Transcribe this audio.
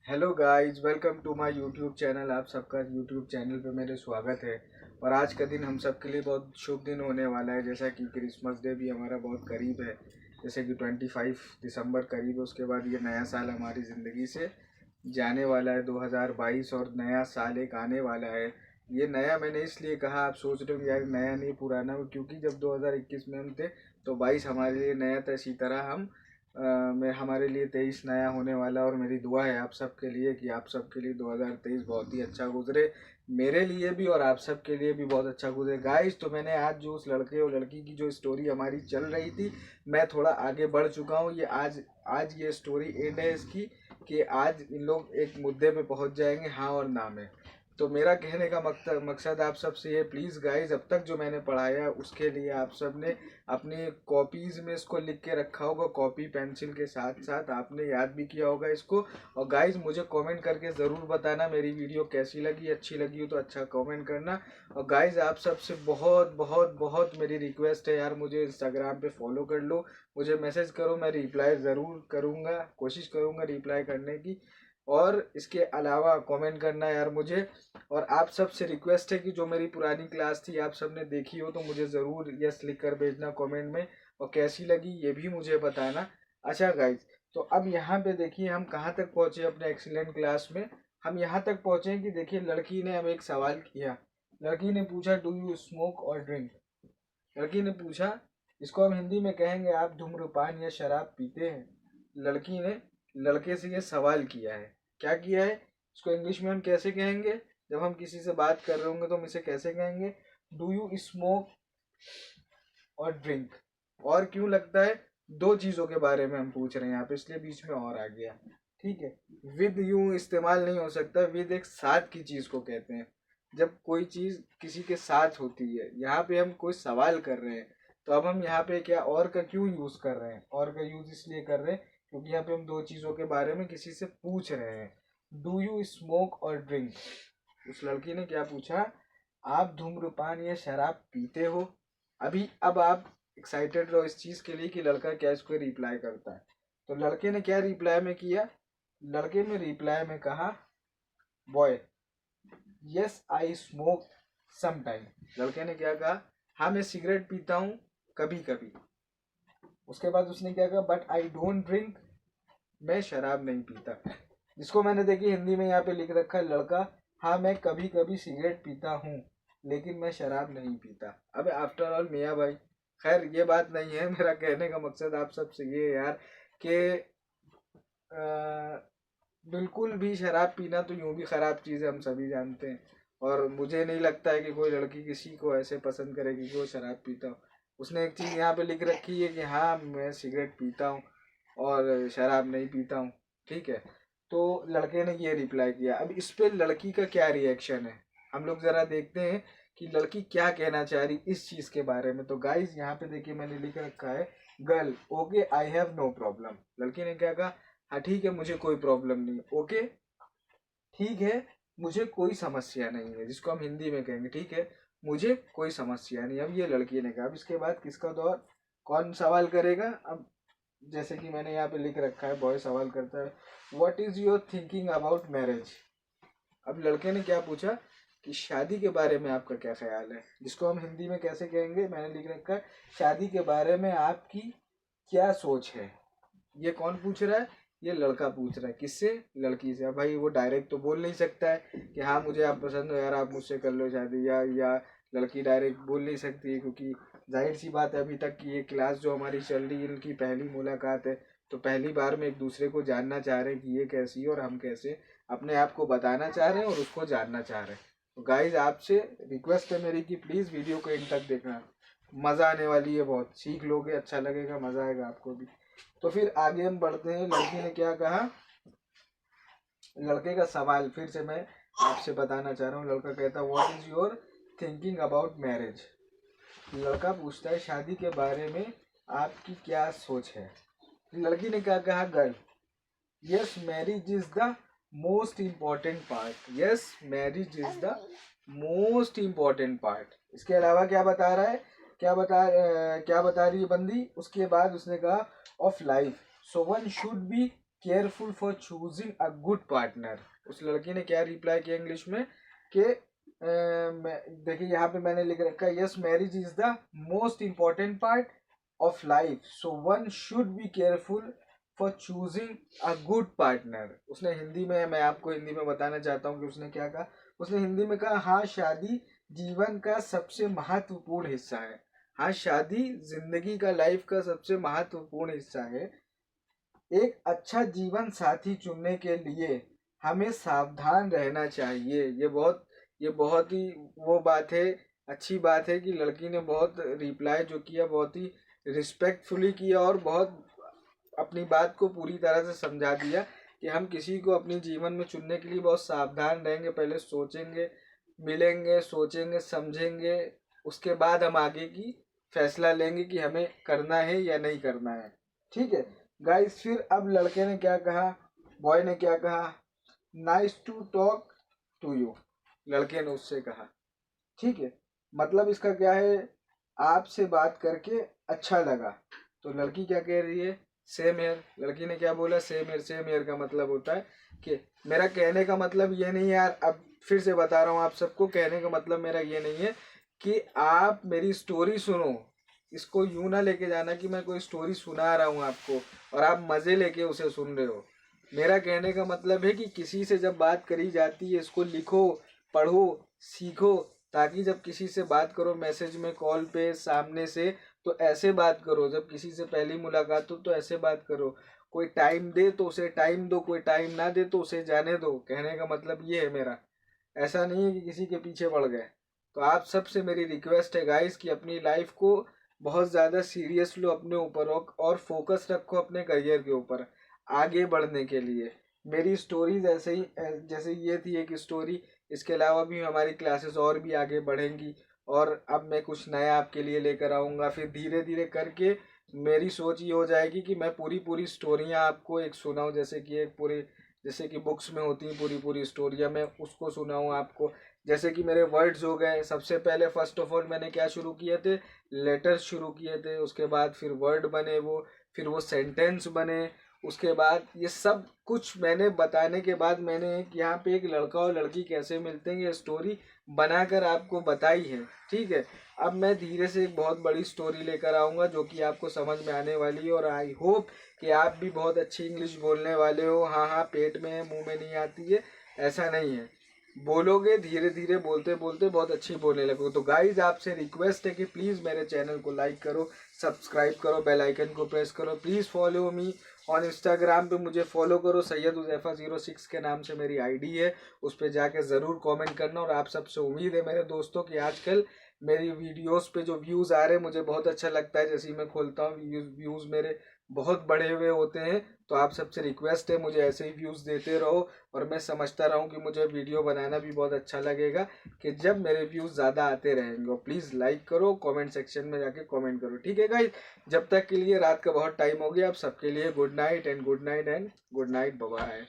Hello guys, welcome to my YouTube channel. आप सबका YouTube channel पे मेरे स्वागत है। और आज का दिन हम सब के लिए बहुत शुभ दिन होने वाला है, जैसा कि क्रिसमस डे भी हमारा बहुत करीब है। जैसे कि 25 दिसंबर करीब है, उसके बाद ये नया साल हमारी ज़िंदगी से जाने वाला है 2022, और नया साल एक आने वाला है। ये नया मैंने इसलिए कहा, आप सोच रहे हो यार नया नहीं पुराना, क्योंकि जब 2021 में हम थे तो 22 हमारे लिए नया था। इसी तरह मैं हमारे लिए 23 नया होने वाला। और मेरी दुआ है आप सबके लिए कि आप सबके लिए 2023 बहुत ही अच्छा गुजरे, मेरे लिए भी और आप सबके लिए भी बहुत अच्छा गुजरे। गाइस, तो मैंने आज जो उस लड़के और लड़की की जो स्टोरी हमारी चल रही थी, मैं थोड़ा आगे बढ़ चुका हूँ। ये आज आज ये स्टोरी एंड है इसकी, कि आज इन लोग एक मुद्दे पे पहुंच जाएंगे, हाँ और ना में। तो मेरा कहने का मकसद आप सबसे ये, प्लीज़ गाइज, अब तक जो मैंने पढ़ाया उसके लिए आप सब ने अपनी कॉपीज़ में इसको लिख के रखा होगा, कॉपी पेंसिल के साथ साथ आपने याद भी किया होगा इसको। और गाइज, मुझे कमेंट करके ज़रूर बताना मेरी वीडियो कैसी लगी। अच्छी लगी हो तो अच्छा कमेंट करना। और गाइज, आप सबसे बहुत बहुत बहुत मेरी रिक्वेस्ट है यार, मुझे इंस्टाग्राम पे फॉलो कर लो, मुझे मैसेज करो, मैं रिप्लाई ज़रूर करूँगा, कोशिश करूँगा रिप्लाई करने की। और इसके अलावा कमेंट करना यार मुझे। और आप सब से रिक्वेस्ट है कि जो मेरी पुरानी क्लास थी आप सब ने देखी हो तो मुझे ज़रूर यस लिख कर भेजना कमेंट में, और कैसी लगी ये भी मुझे बताना। अच्छा गाइज, तो अब यहाँ पे देखिए हम कहाँ तक पहुँचे अपने एक्सीलेंट क्लास में। हम यहाँ तक पहुँचे कि देखिए लड़की ने हमें एक सवाल किया। लड़की ने पूछा, डू यू स्मोक और ड्रिंक। लड़की ने पूछा, इसको हम हिंदी में कहेंगे, आप धूम्रपान या शराब पीते हैं। लड़की ने लड़के से ये सवाल किया है। क्या किया है, इसको इंग्लिश में हम कैसे कहेंगे, जब हम किसी से बात कर रहे होंगे तो हम इसे कैसे कहेंगे, डू यू स्मोक और ड्रिंक। और क्यों लगता है, दो चीज़ों के बारे में हम पूछ रहे हैं यहाँ पे, इसलिए बीच में और आ गया। ठीक है, विद यूं इस्तेमाल नहीं हो सकता, विद एक साथ की चीज़ को कहते हैं। जब कोई चीज़ किसी के साथ होती है, यहाँ पे हम कोई सवाल कर रहे हैं, तो अब हम यहाँ पे क्या और का क्यों यूज़ कर रहे हैं, और का यूज़ इसलिए कर रहे हैं क्योंकि यहाँ पे हम दो चीज़ों के बारे में किसी से पूछ रहे हैं। डू यू स्मोक और ड्रिंक। उस लड़की ने क्या पूछा, आप धूम्रपान या शराब पीते हो। अब आप एक्साइटेड रहो इस चीज़ के लिए कि लड़का क्या इसको रिप्लाई करता है। तो लड़के ने क्या रिप्लाई में किया, लड़के ने रिप्लाई में कहा, boy, yes I smoke sometime. लड़के ने क्या कहा, हाँ मैं सिगरेट पीता हूँ कभी कभी। उसके बाद उसने क्या कहा, बट आई डोंट ड्रिंक, मैं शराब नहीं पीता। जिसको मैंने देखी हिंदी में यहाँ पे लिख रखा है, लड़का, हाँ मैं कभी कभी सिगरेट पीता हूँ लेकिन मैं शराब नहीं पीता। अबे आफ्टर ऑल मियाँ भाई, खैर ये बात नहीं है। मेरा कहने का मकसद आप सबसे ये है यार कि बिल्कुल भी शराब पीना तो यूं भी ख़राब चीज़ है, हम सभी जानते हैं। और मुझे नहीं लगता है कि कोई लड़की किसी को ऐसे पसंद करेगी कि वो शराब पीता हो। उसने एक चीज़ यहाँ पे लिख रखी है कि हाँ मैं सिगरेट पीता हूँ और शराब नहीं पीता हूँ। ठीक है, तो लड़के ने ये रिप्लाई किया। अब इस पे लड़की का क्या रिएक्शन है, हम लोग ज़रा देखते हैं कि लड़की क्या कहना चाह रही इस चीज़ के बारे में। तो गाइज यहाँ पे देखिए मैंने लिख रखा है, girl okay I have no problem. लड़की ने क्या कहा, हाँ ठीक है मुझे कोई प्रॉब्लम नहीं, ओके ठीक है मुझे कोई समस्या नहीं है, जिसको हम हिंदी में कहेंगे, ठीक है मुझे कोई समस्या नहीं। अब ये लड़की ने कहा। अब इसके बाद किसका दौर, कौन सवाल करेगा। अब जैसे कि मैंने यहाँ पे लिख रखा है, बॉय सवाल करता है, what is your thinking about marriage. अब लड़के ने क्या पूछा कि शादी के बारे में आपका क्या ख्याल है, जिसको हम हिंदी में कैसे कहेंगे, मैंने लिख रखा है, शादी के बारे में आपकी क्या सोच है। ये कौन पूछ रहा है, ये लड़का पूछ रहा है। किससे, लड़की से। अब भाई वो डायरेक्ट तो बोल नहीं सकता है कि हाँ मुझे आप पसंद हो यार आप मुझसे कर लो शादी, या लड़की डायरेक्ट बोल नहीं सकती है, क्योंकि जाहिर सी बात है अभी तक की ये क्लास जो हमारी चल रही है इनकी पहली मुलाकात है। तो पहली बार में एक दूसरे को जानना चाह रहे हैं कि ये कैसी है और हम कैसे अपने आप को बताना चाह रहे हैं और उसको जानना चाह रहे हैं। तो गाइज आपसे रिक्वेस्ट है मेरी कि प्लीज़ वीडियो को एंड तक देखना, मज़ा आने वाली है, बहुत सीख लोगे, अच्छा लगेगा, मज़ा आएगा आपको भी। तो फिर आगे हम बढ़ते हैं। लड़की ने क्या कहा, लड़के का सवाल फिर से मैं आपसे बताना चाह रहा हूँ। लड़का कहता है, what is your thinking about marriage. लड़का पूछता है शादी के बारे में आपकी क्या सोच है। लड़की ने क्या कहा, girl, yes marriage is the most important part. Yes marriage is the most important part. इसके अलावा क्या बता रहा है, क्या बता रही है बंदी। उसके बाद उसने कहा, of life, so one should be careful for choosing a good partner. उस लड़की ने क्या रिप्लाई किया इंग्लिश में कि देखिए यहाँ पे मैंने लिख रखा है, yes marriage is the most important part of life, so one should be careful for choosing a good partner. उसने हिंदी में, मैं आपको हिंदी में बताना चाहता हूँ कि उसने क्या कहा। उसने हिंदी में कहा, हाँ शादी जीवन का सबसे महत्वपूर्ण हिस्सा है। हाँ शादी जिंदगी का, लाइफ का सबसे महत्वपूर्ण हिस्सा है। एक अच्छा जीवन साथी चुनने के लिए हमें सावधान रहना चाहिए। ये बहुत ही वो बात है, अच्छी बात है कि लड़की ने बहुत रिप्लाई जो किया बहुत ही रिस्पेक्टफुली किया और बहुत अपनी बात को पूरी तरह से समझा दिया कि हम किसी को अपने जीवन में चुनने के लिए बहुत सावधान रहेंगे, पहले सोचेंगे, मिलेंगे, सोचेंगे, समझेंगे, उसके बाद हम आगे की फैसला लेंगे कि हमें करना है या नहीं करना है। ठीक है गाइस, फिर अब लड़के ने क्या कहा, बॉय ने क्या कहा, nice to talk to you, लड़के ने उससे कहा। ठीक है, मतलब इसका क्या है, आपसे बात करके अच्छा लगा। तो लड़की क्या कह रही है, सेम हेयर। लड़की ने क्या बोला, सेम हेयर। सेम हेयर का मतलब होता है कि मेरा कहने का मतलब ये नहीं है यार, अब फिर से बता रहा हूँ आप सबको, कहने का मतलब मेरा ये नहीं है कि आप मेरी स्टोरी सुनो, इसको यूं ना लेके जाना कि मैं कोई स्टोरी सुना रहा हूँ आपको और आप मजे लेके उसे सुन रहे हो। मेरा कहने का मतलब है कि किसी से जब बात करी जाती है, इसको लिखो, पढ़ो, सीखो, ताकि जब किसी से बात करो मैसेज में, कॉल पे, सामने से, तो ऐसे बात करो। जब किसी से पहली मुलाकात हो तो ऐसे बात करो। कोई टाइम दे तो उसे टाइम दो, कोई टाइम ना दे तो उसे जाने दो। कहने का मतलब ये है मेरा, ऐसा नहीं है कि किसी के पीछे पड़ गए। तो आप सबसे मेरी रिक्वेस्ट है गाइस कि अपनी लाइफ को बहुत ज़्यादा सीरियस लो अपने ऊपर और फोकस रखो अपने करियर के ऊपर आगे बढ़ने के लिए। मेरी स्टोरीज ऐसे ही, जैसे ये थी एक स्टोरी, इसके अलावा भी हमारी क्लासेस और भी आगे बढ़ेंगी और अब मैं कुछ नया आपके लिए लेकर आऊँगा। फिर धीरे धीरे करके मेरी सोच ये हो जाएगी कि मैं पूरी पूरी स्टोरियाँ आपको एक सुनाऊँ, जैसे कि एक पूरी, जैसे कि बुक्स में होती हैं पूरी पूरी स्टोरियाँ, मैं उसको सुनाऊँ आपको। जैसे कि मेरे वर्ड्स हो गए, सबसे पहले फर्स्ट ऑफ ऑल मैंने क्या शुरू किए थे, लेटर्स शुरू किए थे, उसके बाद फिर वर्ड बने वो, फिर वो सेंटेंस बने, उसके बाद ये सब कुछ मैंने बताने के बाद मैंने यहाँ पे एक लड़का और लड़की कैसे मिलते हैं ये स्टोरी बनाकर आपको बताई है। ठीक है, अब मैं धीरे से एक बहुत बड़ी स्टोरी लेकर आऊँगा जो कि आपको समझ में आने वाली है और आई होप कि आप भी बहुत अच्छी इंग्लिश बोलने वाले हो। हाँ हाँ, पेट में है, मुंह में नहीं आती है, ऐसा नहीं है, बोलोगे, धीरे धीरे बोलते बोलते बहुत अच्छी बोलने लगो। तो गाइज आपसे रिक्वेस्ट है कि प्लीज़ मेरे चैनल को लाइक करो, सब्सक्राइब करो, बेल आइकन को प्रेस करो, please follow me on Instagram पे, मुझे फॉलो करो, सैयद उज़ैफ़ा 06 के नाम से मेरी आईडी है, उस पर जाके ज़रूर कमेंट करना। और आप सबसे उम्मीद है मेरे दोस्तों कि आजकल मेरी वीडियोस पे जो व्यूज़ आ रहे हैं मुझे बहुत अच्छा लगता है, जैसे ही मैं खोलता हूँ व्यूज़ मेरे बहुत बड़े हुए होते हैं। तो आप सबसे रिक्वेस्ट है मुझे ऐसे ही व्यूज़ देते रहो और मैं समझता रहूँ कि मुझे वीडियो बनाना भी बहुत अच्छा लगेगा कि जब मेरे व्यूज़ ज़्यादा आते रहेंगे। और प्लीज़ लाइक करो, कमेंट सेक्शन में जाके कमेंट करो। ठीक है गाइस, जब तक के लिए, रात का बहुत टाइम हो गया, आप सबके लिए good night and good night and good night, bye bye.